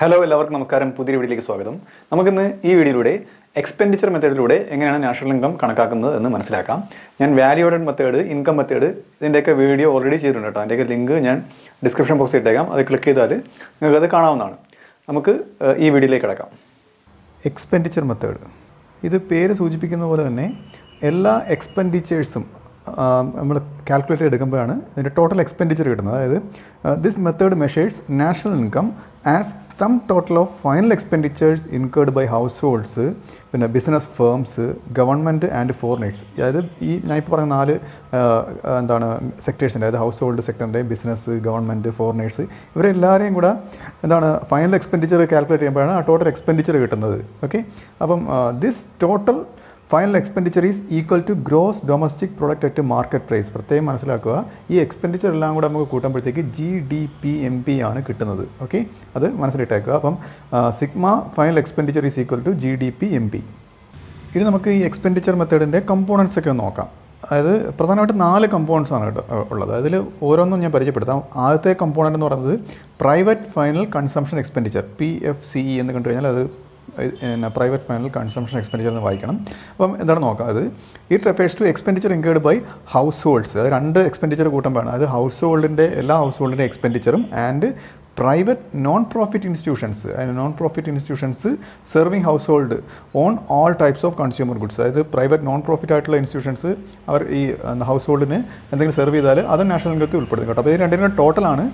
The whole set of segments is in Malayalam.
ഹലോ എല്ലാവർക്കും നമസ്കാരം. പുതിയ വീഡിയോയിലേക്ക് സ്വാഗതം. നമുക്കിന്ന് ഈ വീഡിയോയിലൂടെ എക്സ്പെൻഡിച്ചർ മെത്തേഡിലൂടെ എങ്ങനെയാണ് നാഷണൽ ഇൻകം കണക്കാക്കുന്നത് എന്ന് മനസ്സിലാക്കാം. ഞാൻ value added method, income method ഇതിൻ്റെയൊക്കെ വീഡിയോ ഓൾറെഡി ചെയ്തിട്ടുണ്ട് കേട്ടോ. അതിൻ്റെയൊക്കെ ലിങ്ക് ഞാൻ ഡിസ്ക്രിപ്ഷൻ ബോക്സിൽ ഇട്ടേക്കാം. അത് ക്ലിക്ക് ചെയ്താൽ നിങ്ങൾക്കത് കാണാവുന്നതാണ്. നമുക്ക് ഈ വീഡിയോയിലേക്ക് കിടക്കാം. എക്സ്പെൻഡിച്ചർ മെത്തേഡ്, ഇത് പേര് സൂചിപ്പിക്കുന്ന പോലെ തന്നെ എല്ലാ എക്സ്പെൻഡിച്ചേഴ്സും നമ്മൾ കാൽക്കുലേറ്റ് എടുക്കുമ്പോഴാണ് ഇതിൻ്റെ ടോട്ടൽ എക്സ്പെൻഡിച്ചർ കിട്ടുന്നത്. അതായത് this method measures national income as sum total of final expenditures incurred by households, പിന്നെ business firms, government and foreigners. അതായത് ഞാൻ ഇപ്പോൾ പറഞ്ഞ 4 സെക്ടേഴ്സിൻ്റെ, അതായത് ഹൗസ് ഹോൾഡ് സെക്ടറിൻ്റെ, ബിസിനസ്, ഗവൺമെൻറ്, ഫോറിനേഴ്സ്, ഇവരെല്ലാവരെയും കൂടെ ഫൈനൽ എക്സ്പെൻഡിച്ചർ കാൽക്കുലേറ്റ് ചെയ്യുമ്പോഴാണ് ആ ടോട്ടൽ എക്സ്പെൻഡിച്ചർ കിട്ടുന്നത്. ഓക്കെ, അപ്പം this total final expenditure is equal to gross domestic product at market price. പ്രത്യേകം മനസ്സിലാക്കുക, ഈ എക്സ്പെൻഡിച്ചർ എല്ലാം കൂടെ നമുക്ക് കൂട്ടുമ്പോഴത്തേക്ക് GDP ആണ് കിട്ടുന്നത്. ഓക്കെ, അത് മനസ്സിലിട്ടേക്കുക. അപ്പം sigma final expenditure is equal to GDP. ഇനി നമുക്ക് ഈ എക്സ്പെൻഡിച്ചർ മെത്തേഡിൻ്റെ കമ്പോണൻസ് ഒക്കെ ഒന്ന് അതായത് പ്രധാനമായിട്ട് 4 കമ്പോണൻസ് ആണ് ഉള്ളത്. അതിൽ ഓരോന്നും ഞാൻ പരിചയപ്പെടുത്താം. ആദ്യത്തെ കമ്പോണൻ്റ് എന്ന് പറയുന്നത് private final consumption expenditure, PFCE എന്ന് കണ്ടു കഴിഞ്ഞാൽ അത് പ്രൈവറ്റ് ഫൈനൽ കൺസംഷൻ എക്സ്പെൻഡിച്ചർ എന്ന് വായിക്കണം. അപ്പം എന്താണ് നോക്കാം, അത് it refers to expenditure incurred by households. അത് 2 എക്സ്പെൻഡിച്ചർ കൂട്ടുമ്പോഴാണ്, അത് ഹൗസ് ഹോൾഡിൻ്റെ എല്ലാ ഹൗസ് ഹോൾഡിൻ്റെ എക്സ്പെൻഡിച്ചറും and private non profit institutions serving household on all types of consumer goods. അതായത് പ്രൈവറ്റ് നോൺ പ്രോഫിറ്റ് ആയിട്ടുള്ള ഇൻസ്റ്റിറ്റ്യൂഷൻസ് അവർ ഈ ഹൗസ് ഹോൾഡിന് എന്തെങ്കിലും സെർവ് ചെയ്താൽ അത് നാഷണൽ ഇൻകത്തിൽ ഉൾപ്പെടുത്തും കേട്ടോ. അപ്പോൾ ഇത് രണ്ടിനും ടോട്ടലാണ്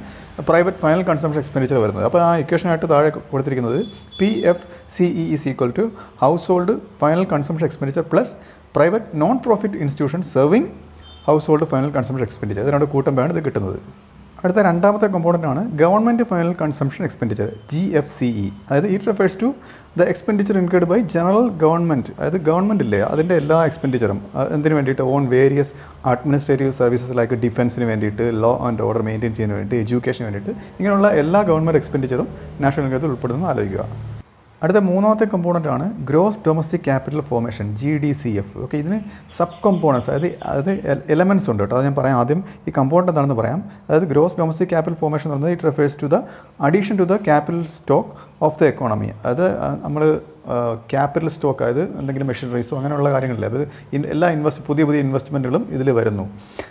പ്രൈവറ്റ് ഫൈനൽ കൺസംഷൻ എക്സ്പെൻഡിച്ചർ വരുന്നത്. അപ്പോൾ ആ ഇക്വേഷനായിട്ട് താഴെ കൊടുത്തിരിക്കുന്നത് PFCE is equal to household final consumption expenditure plus private non profit institution serving household final consumption expenditure. ഇതിനോട് കൂട്ടുമ്പോഴാണ് ഇത് കിട്ടുന്നത്. അടുത്ത രണ്ടാമത്തെ കമ്പോണൻ്റ് ആണ് government final consumption expenditure, GFCE. അതായത് it refers to the expenditure incurred by general government. അതായത് ഗവൺമെൻറ് ഇല്ലേ, അതിൻ്റെ എല്ലാ എക്സ്പെൻഡിച്ചറും എന്തിനു വേണ്ടിയിട്ട്, on various administrative services like ഡിഫൻസിന് വേണ്ടിയിട്ട്, ലോ ആൻഡ് ഓർഡർ മെയിൻറ്റെയിൻ ചെയ്യുന്നതിന് വേണ്ടി, എഡ്യൂക്കേഷന് വേണ്ടിയിട്ട്, ഇങ്ങനെയുള്ള എല്ലാ ഗവൺമെൻറ് എക്സ്പെൻഡിച്ചറും നാഷണൽ ഇൻകത്തിൽ ഉൾപ്പെടുന്നു ആലോചിക്കുക. അടുത്ത മൂന്നാമത്തെ കമ്പോണൻ്റ് ആണ് gross domestic capital formation, GDCF. Okay, ഇതിന് സബ് കമ്പോണൻസ്, അതായത് എലമെൻറ്റ്സ് ഉണ്ട് കേട്ടോ. അത് ഞാൻ പറയാം. ആദ്യം ഈ കമ്പോണൻ്റ് എന്താണെന്ന് പറയാം. അതായത് ഗ്രോസ് ഡൊമസ്റ്റിക് ക്യാപിറ്റൽ ഫോർമേഷൻ എന്ന് പറയുന്നത് it refers to the addition to the capital stock of the economy. അതായത് നമ്മൾ ക്യാപിറ്റൽ സ്റ്റോക്ക്, അതായത് എന്തെങ്കിലും മെഷീനറീസോ അങ്ങനെയുള്ള കാര്യങ്ങളില്ല, അത് എല്ലാ പുതിയ ഇൻവെസ്റ്റ്മെൻറ്റുകളും ഇതിൽ വരുന്നു.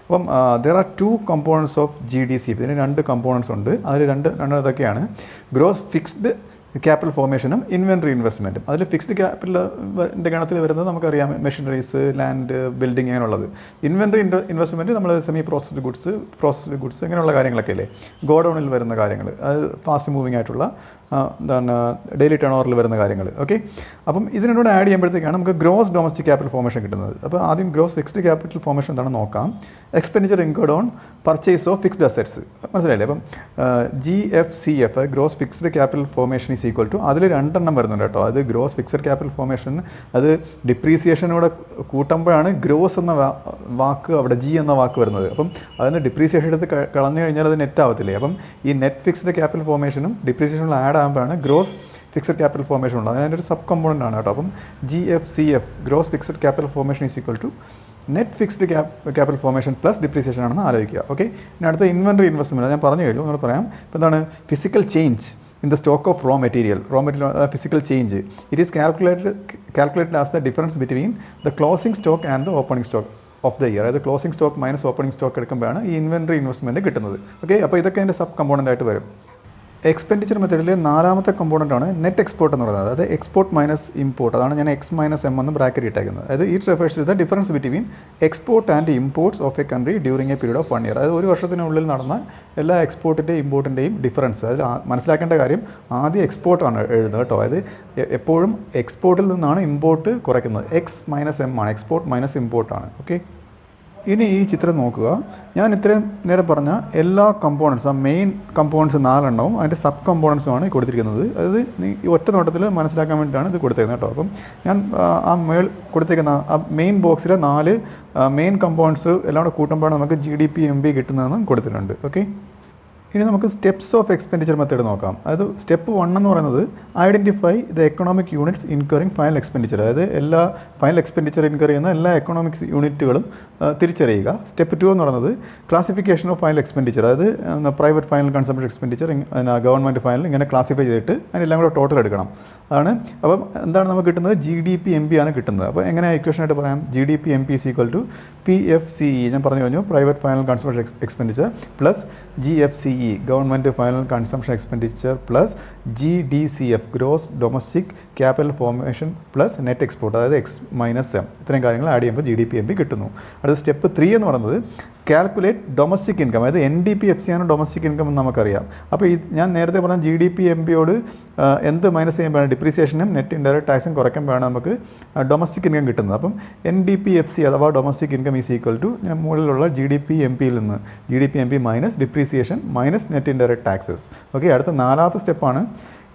അപ്പം there are 2 components of GDCF. ഇതിന് 2 കമ്പോണൻസ് ഉണ്ട്. അതിൽ രണ്ട് ഇതൊക്കെയാണ് ഗ്രോസ് ഫിക്സ്ഡ് ക്യാപിറ്റൽ ഫോർമേഷനും ഇൻവെൻട്രി ഇൻവെസ്റ്റ്മെൻറ്റും. അതിൽ ഫിക്സ്ഡ് ക്യാപിറ്റലിൻ്റെ ഗണത്തിൽ വരുന്നത് നമുക്കറിയാം, മെഷീനറീസ്, ലാൻഡ്, ബിൽഡിംഗ്, അങ്ങനെയുള്ളത്. ഇൻവെൻട്രി ഇൻവെസ്റ്റ്മെൻറ്റ് നമ്മൾ സെമി പ്രോസസ്ഡ് ഗുഡ്സ് ഇങ്ങനെയുള്ള കാര്യങ്ങളൊക്കെ അല്ലേ, ഗോഡൗണിൽ വരുന്ന കാര്യങ്ങൾ, അത് ഫാസ്റ്റ് മൂവിങ് ആയിട്ടുള്ള ഡെയിലി ടേൺ ഓവറിൽ വരുന്ന കാര്യങ്ങൾ. ഓക്കെ, അപ്പം ഇതിനോട് ആഡ് ചെയ്യുമ്പോഴത്തേക്കാണ് നമുക്ക് ഗ്രോസ് ഡൊമസ്റ്റിക് ക്യാപിറ്റൽ ഫോർമേഷൻ കിട്ടുന്നത്. അപ്പോൾ ആദ്യം ഗ്രോസ് ഫിക്സ്ഡ് ക്യാപിറ്റൽ ഫോർമേഷൻ എന്താണെന്ന് നോക്കാം. Expenditure incurred on purchase of fixed assets, മനസ്സിലായില്ലേ. അപ്പം GFCF gross fixed capital formation is equal to, അതിൽ 2 എണ്ണം വരുന്നുണ്ട് കേട്ടോ. അത് ഗ്രോസ് ഫിക്സ്ഡ് ക്യാപിറ്റൽ ഫോർമേഷൻ, അത് ഡിപ്രീസിയേഷനോടെ കൂട്ടുമ്പോഴാണ് ഗ്രോസ് എന്ന വാക്ക്, അവിടെ G എന്ന വാക്ക് വരുന്നത്. അപ്പം അതിന് ഡിപ്രീസിയേഷൻ എടുത്ത് കളഞ്ഞു കഴിഞ്ഞാൽ അത് നെറ്റ് ആവത്തില്ലേ. അപ്പം ഈ നെറ്റ് ഫിക്സ്ഡ് ക്യാപിറ്റൽ ഫോർമേഷനും ഡിപ്രീസിയേഷനും ആഡ് ആകുമ്പോഴാണ് ഗ്രോസ് ഫിക്സഡ് ക്യാപിറ്റൽ ഫോർമേഷൻ ഉണ്ട്. അതിൻ്റെ ഒരു സബ് കമ്പോണൻ്റ് ആണ് കേട്ടോ. അപ്പം GFCF gross fixed capital formation is equal to net fixed capital formation plus depreciation ആണെന്ന് ആലോചിക്കുക. ഓക്കെ, ഇനി അടുത്ത ഇൻവെൻട്രി ഇൻവെസ്റ്റ്മെൻറ്റ് ഞാൻ പറഞ്ഞു കഴിഞ്ഞു. നമ്മൾ പറയാം. ഇപ്പോൾ എന്താണ് physical change in the stock of raw material physical change. It is calculated as the difference between the closing stock and the opening stock of the year. അതായത് closing stock minus opening stock എടുക്കുമ്പോഴാണ് ഈ ഇൻവെൻട്രി ഇൻവെസ്റ്റ്മെൻറ്റ് കിട്ടുന്നത്. ഓക്കെ, അപ്പോൾ ഇതൊക്കെ അതിൻ്റെ സബ് കമ്പോണൻ്റ് ആയിട്ട് വരും. എക്സ്പെൻഡിച്ചർ മെത്തേഡിലെ 4ാമത്തെ കമ്പോണൻ്റ് ആണ് നെറ്റ് എക്സ്പോർട്ട് എന്ന് പറയുന്നത്. അതായത് എക്സ്പോർട്ട് മൈനസ് ഇമ്പോർട്ട്. അതാണ് ഞാൻ X-M എന്ന് ബ്രാക്കറ്റ് ഇട്ടേക്കുന്നത്. അതായത് it refers to the difference between export and imports of a country during a period of 1 year. അതായത് ഒരു വർഷത്തിനുള്ളിൽ നടന്ന എല്ലാ എക്സ്പോർട്ടിൻ്റെയും ഇമ്പോർട്ടിൻ്റെയും ഡിഫറൻസ്. അതിൽ മനസ്സിലാക്കേണ്ട കാര്യം, ആദ്യം എക്സ്പോർട്ടാണ് എഴുതുന്നത് കേട്ടോ. അതായത് എപ്പോഴും എക്സ്പോർട്ടിൽ നിന്നാണ് ഇമ്പോർട്ട് കുറയ്ക്കുന്നത്. X-M ആണ്, എക്സ്പോർട്ട് മൈനസ് ഇമ്പോർട്ടാണ്. ഓക്കെ, ഇനി ഈ ചിത്രം നോക്കുക. ഞാൻ ഇത്രയും നേരം പറഞ്ഞ എല്ലാ കമ്പോണൻസ്, ആ മെയിൻ കമ്പോണൻസ് 4 എണ്ണവും അതിൻ്റെ സബ് കമ്പോണൻസുമാണ് കൊടുത്തിരിക്കുന്നത്. അതായത് ഈ ഒറ്റ നോട്ടത്തിൽ മനസ്സിലാക്കാൻ വേണ്ടിയിട്ടാണ് ഇത് കൊടുത്തേക്കുന്നത് കേട്ടോ. അപ്പം ഞാൻ ആ കൊടുത്തേക്കുന്ന ആ മെയിൻ ബോക്സിലെ 4 മെയിൻ കമ്പോണൻസ് എല്ലാം കൂടെ കൂട്ടുമ്പോഴാണ് നമുക്ക് GDP കിട്ടുന്നതെന്ന് കൊടുത്തിട്ടുണ്ട്. ഓക്കെ, ഇനി നമുക്ക് സ്റ്റെപ്സ് ഓഫ് എക്സ്പെൻഡിച്ചർ മെത്തേഡ് നോക്കാം. അതായത് സ്റ്റെപ്പ് 1 എന്ന് പറയുന്നത് identify the economic units incurring final expenditure. അതായത് എല്ലാ ഫൈനൽ എക്സ്പെൻഡിച്ചർ ഇൻകർ ചെയ്യുന്ന എല്ലാ എക്കണോമിക്സ് യൂണിറ്റുകളും തിരിച്ചറിയുക. സ്റ്റെപ്പ് 2 എന്ന് പറയുന്നത് ക്ലാസിഫിക്കേഷൻ ഓഫ് ഫൈനൽ എക്സ്പെൻഡിച്ചർ. അതായത് private final consumption expenditure, government final, ഇങ്ങനെ ക്ലാസിഫൈ ചെയ്തിട്ട് അതിനെല്ലാം കൂടെ ടോട്ടൽ എടുക്കണം. അതാണ്. അപ്പം എന്താണ് നമുക്ക് കിട്ടുന്നത്? GDP MP ആണ് കിട്ടുന്നത്. അപ്പോൾ എങ്ങനെ ഇക്വേഷനായിട്ട് പറയാം? GDP MP is equal to PFCE, ഞാൻ പറഞ്ഞു കഴിഞ്ഞു, private final consumption expenditure plus GFCE, government final consumption expenditure plus GDCF, gross domestic capital formation plus net export, അതായത് X - M. ഇത്രയും കാര്യങ്ങൾ ആഡ് ചെയ്യുമ്പോൾ GDP MP കിട്ടുന്നു. അടുത്ത സ്റ്റെപ്പ് 3 എന്ന് പറയുന്നത് കാൽക്കുലേറ്റ് ഡൊമസ്റ്റിക് ഇൻകം. അതായത് NDP-FC ആണ് ഡൊമസ്റ്റിക് ഇൻകം എന്ന് നമുക്കറിയാം. അപ്പോൾ ഞാൻ നേരത്തെ പറഞ്ഞ GDP MPയോട് എന്ത് മൈനസ് ചെയ്യുമ്പോഴാണ് ഡിപ്രീസിയേഷനും നെറ്റ് ഇൻഡയറക്റ്റ് ടാക്സും കുറയ്ക്കുമ്പോഴാണ് നമുക്ക് ഡൊമസ്റ്റിക് ഇൻകം കിട്ടുന്നത്. അപ്പം NDP-FC അഥവാ domestic income is equal to ഞാൻ മുകളിലുള്ള GDP MPയിൽ നിന്ന് GDP MP minus depreciation minus net indirect taxes. Okay, അടുത്ത 4ാമത്തെ സ്റ്റെപ്പാണ്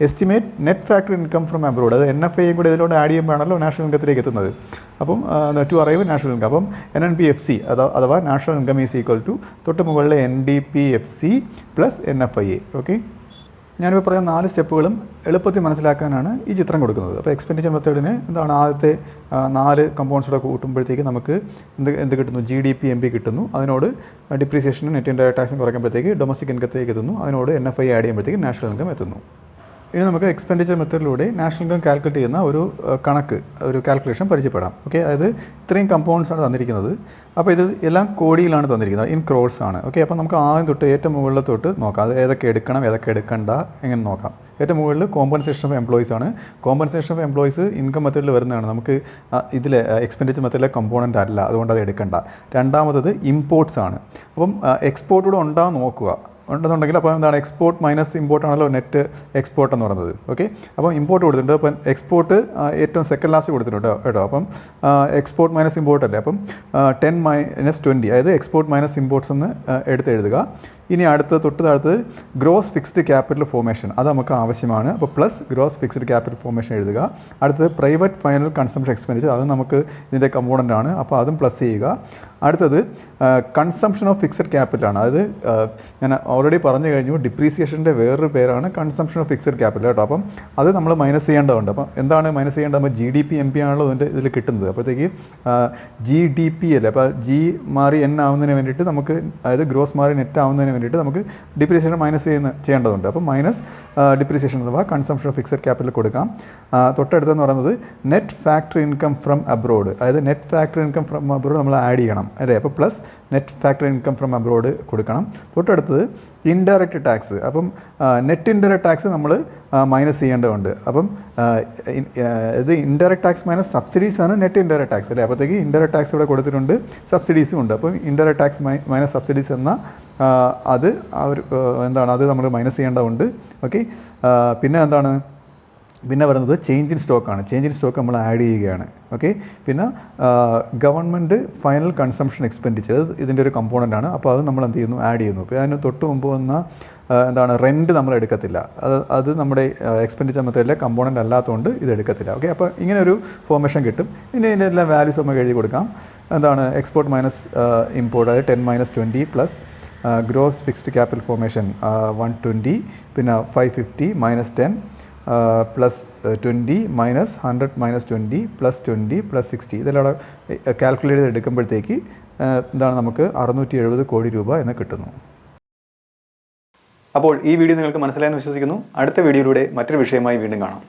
estimate net factory income from abroad. അത് NFIയും കൂടെ ഇതിലൂടെ ആഡ് ചെയ്യുമ്പോഴാണല്ലോ നാഷണൽ ഇൻകത്തിലേക്ക് എത്തുന്നത്. അപ്പം ടു അറൈവ് നാഷണൽ ഇൻകം. അപ്പം NNP-FC അഥവാ national income is equal to തൊട്ട് മുകളിലെ NDP-FC പ്ലസ് NFIA. ഓക്കെ, ഞാനിപ്പോൾ പറയുന്ന 4 സ്റ്റെപ്പുകളും എളുപ്പത്തിൽ മനസ്സിലാക്കാനാണ് ഈ ചിത്രം കൊടുക്കുന്നത്. അപ്പോൾ എക്സ്പെൻഡിച്ചർ മെത്തേഡിന് എന്താണ് ആദ്യത്തെ 4 കമ്പോണൻസൂടെ കൂട്ടുമ്പോഴത്തേക്ക് നമുക്ക് എന്ത് കിട്ടുന്നു? GDP MP കിട്ടുന്നു. അതിനോട് ഡിപ്രീസിയേഷനും നെറ്റ് ഇൻഡയറക്റ്റ് ടാക്സും കുറയ്ക്കുമ്പോഴത്തേക്ക് ഡൊമസ്റ്റിക് ഇൻകത്തിലേക്ക് എത്തുന്നു. അതിനോട് NFI ആഡ് ചെയ്യുമ്പോഴത്തേക്ക് നാഷണൽ ഇൻകം എത്തുന്നു. ഇനി നമുക്ക് എക്സ്പെൻഡിച്ചർ മെത്തേഡിലൂടെ നാഷണൽ ഇൻകം കാൽക്കുലേറ്റ് ചെയ്യുന്ന ഒരു കാൽക്കുലേഷൻ പരിചയപ്പെടാം. ഓക്കെ, അതായത് ഇത്രയും കമ്പോണൻസ് ആണ് തന്നിരിക്കുന്നത്. അപ്പോൾ ഇത് എല്ലാം കോടിയിലാണ് തന്നിരിക്കുന്നത്, ഇൻ ക്രോഡ്സ് ആണ്. ഓക്കെ, അപ്പോൾ നമുക്ക് ആദ്യം തൊട്ട് ഏറ്റവും മുകളിൽ തൊട്ട് നോക്കാം. അത് ഏതൊക്കെ എടുക്കണം ഏതൊക്കെ എടുക്കണ്ട എങ്ങനെ നോക്കാം. ഏറ്റവും മുകളിൽ കോമ്പൻസേഷൻ ഓഫ് എംപ്ലോയീസ് ആണ്. കോമ്പൻസേഷൻ ഓഫ് എംപ്ലോയീസ് ഇൻകം മെത്തേഡിൽ വരുന്നതാണ്. നമുക്ക് ഇതിൽ എക്സ്പെൻഡിച്ചർ മെത്തേഡിലെ കമ്പോണൻ്റ് അല്ല, അതുകൊണ്ട് അത് എടുക്കണ്ട. രണ്ടാമത്തത് ഇമ്പോർട്ട്സ് ആണ്. അപ്പം എക്സ്പോർട്ട് കൂടെ ഉണ്ടാകാൻ നോക്കുക. ഉണ്ടെന്നുണ്ടെങ്കിൽ അപ്പോൾ എന്താണ് എക്സ്പോർട്ട് മൈനസ് ഇമ്പോർട്ട് ആണല്ലോ നെറ്റ് എക്സ്പോർട്ട് എന്ന് പറയുന്നത്. ഓക്കെ, അപ്പോൾ ഇമ്പോർട്ട് കൊടുത്തിട്ടുണ്ട്. അപ്പം എക്സ്പോർട്ട് ഏറ്റവും സെക്കൻഡ് ലാസ്റ്റ് കൊടുത്തിട്ടുണ്ട് കേട്ടോ. അപ്പം എക്സ്പോർട്ട് മൈനസ് ഇമ്പോർട്ട് അല്ലേ. അപ്പം 10 - 20, അതായത് എക്സ്പോർട്ട് മൈനസ് ഇമ്പോർട്ട്സ് എന്ന് എഴുതുക. ഇനി തൊട്ട് താഴത്ത് ഗ്രോസ് ഫിക്സ്ഡ് ക്യാപിറ്റൽ ഫോർമേഷൻ, അത് നമുക്ക് ആവശ്യമാണ്. അപ്പോൾ plus gross fixed capital formation എഴുതുക. അടുത്തത് പ്രൈവറ്റ് ഫൈനൽ കൺസംപ്ഷൻ എക്സ്പെൻഡിച്ചർ, അത് നമുക്ക് ഇതിൻ്റെ കമ്പോണൻ്റ് ആണ്. അപ്പോൾ അതും പ്ലസ് ചെയ്യുക. അടുത്തത് കൺസംപ്ഷൻ ഓഫ് ഫിക്സഡ് ക്യാപിറ്റൽ ആണ്. അതായത് ഞാൻ ഓൾറെഡി പറഞ്ഞു കഴിഞ്ഞു, ഡിപ്രീസിയേഷൻ്റെ വേറൊരു പേരാണ് കൺസംപ്ഷൻ ഓഫ് ഫിക്സഡ് ക്യാപിറ്റൽ കേട്ടോ. അപ്പം അത് നമ്മൾ മൈനസ് ചെയ്യേണ്ടതുണ്ട്. അപ്പം എന്താണ് മൈനസ് ചെയ്യേണ്ടത്? അപ്പോൾ GDP MP ആണല്ലോ ഇതിൻ്റെ ഇതിൽ കിട്ടുന്നത്. അപ്പോഴത്തേക്ക് GDP അല്ലേ, അപ്പോൾ G മാറി N ആവുന്നതിന് വേണ്ടിയിട്ട് നമുക്ക്, അതായത് ഗ്രോസ് മാറി നെറ്റ് ആവുന്നതിന് വേണ്ടിയിട്ട് നമുക്ക് ഡിപ്രീസിയേഷൻ മൈനസ് ചെയ്യേണ്ടതുണ്ട്. അപ്പോൾ മൈനസ് ഡിപ്രീസിയേഷൻ അഥവാ കൺസംപ്ഷൻ ഓഫ് ഫിക്സഡ് ക്യാപിറ്റൽ കൊടുക്കാം. തൊട്ടടുത്തെന്ന് പറയുന്നത് net factory income from abroad, അതായത് net factory income from abroad നമ്മൾ ആഡ് ചെയ്യണം അല്ലേ. അപ്പോൾ plus net factory income from abroad കൊടുക്കണം. തൊട്ടടുത്തത് ഇൻഡയറക്റ്റ് ടാക്സ്. അപ്പം നെറ്റ് ഇൻഡയറക്റ്റ് ടാക്സ് നമ്മൾ മൈനസ് ചെയ്യേണ്ടതുണ്ട്. അപ്പം ഇത് ഇൻഡയറക്റ്റ് ടാക്സ് മൈനസ് സബ്സിഡീസ് ആണ് നെറ്റ് ഇൻഡയറക്റ്റ് ടാക്സ് അല്ലേ. അപ്പോഴത്തേക്ക് ഇൻഡയറക്റ്റ് ടാക്സ് ഇവിടെ കൊടുത്തിട്ടുണ്ട്, സബ്സിഡീസും ഉണ്ട്. അപ്പം ഇൻഡയറക്റ്റ് ടാക്സ് മൈനസ് സബ്സിഡീസ് എന്ന അത് അത് നമ്മൾ മൈനസ് ചെയ്യേണ്ടതുണ്ട്. ഓക്കെ, പിന്നെ പറയുന്നത് ചേഞ്ച് ഇൻ സ്റ്റോക്കാണ്. ചേഞ്ച് ഇൻ സ്റ്റോക്ക് നമ്മൾ ആഡ് ചെയ്യുകയാണ്. ഓക്കെ, പിന്നെ ഗവൺമെൻറ് ഫൈനൽ കൺസംപ്ഷൻ എക്സ്പെൻഡിച്ചർ ഇതിൻ്റെ ഒരു കമ്പോണൻ്റ് ആണ്. അപ്പോൾ അത് നമ്മൾ എന്ത് ചെയ്യുന്നു? ആഡ് ചെയ്യുന്നു. അപ്പോൾ അതിന് തൊട്ട് മുമ്പ് വന്ന റെൻറ്റ് നമ്മൾ എടുക്കത്തില്ല. അത് നമ്മുടെ എക്സ്പെൻഡിച്ചർ മെത്തേഡിലെ കമ്പോണൻ്റ് അല്ലാത്തതുകൊണ്ട് ഇത് എടുക്കത്തില്ല. ഓക്കെ, അപ്പോൾ ഇങ്ങനെ ഒരു ഫോർമേഷൻ കിട്ടും. ഇനി ഇതിൻ്റെ എല്ലാ വാല്യൂസ് നമുക്ക് എഴുതി കൊടുക്കാം. എക്സ്പോർട്ട് മൈനസ് ഇമ്പോർട്ട്, അതായത് 10 - 20 plus gross fixed capital formation 120, പിന്നെ 550 - 10 പ്ലസ് 20 മൈനസ് 100 - 20 പ്ലസ് 20 പ്ലസ് 60. ഇതെല്ലാം കാൽക്കുലേറ്റ് ചെയ്ത് എടുക്കുമ്പോഴത്തേക്ക് നമുക്ക് 670 കോടി രൂപ എന്ന് കിട്ടുന്നു. അപ്പോൾ ഈ വീഡിയോ നിങ്ങൾക്ക് മനസ്സിലായെന്ന് വിശ്വസിക്കുന്നു. അടുത്ത വീഡിയോയിലൂടെ മറ്റൊരു വിഷയമായി വീണ്ടും കാണാം.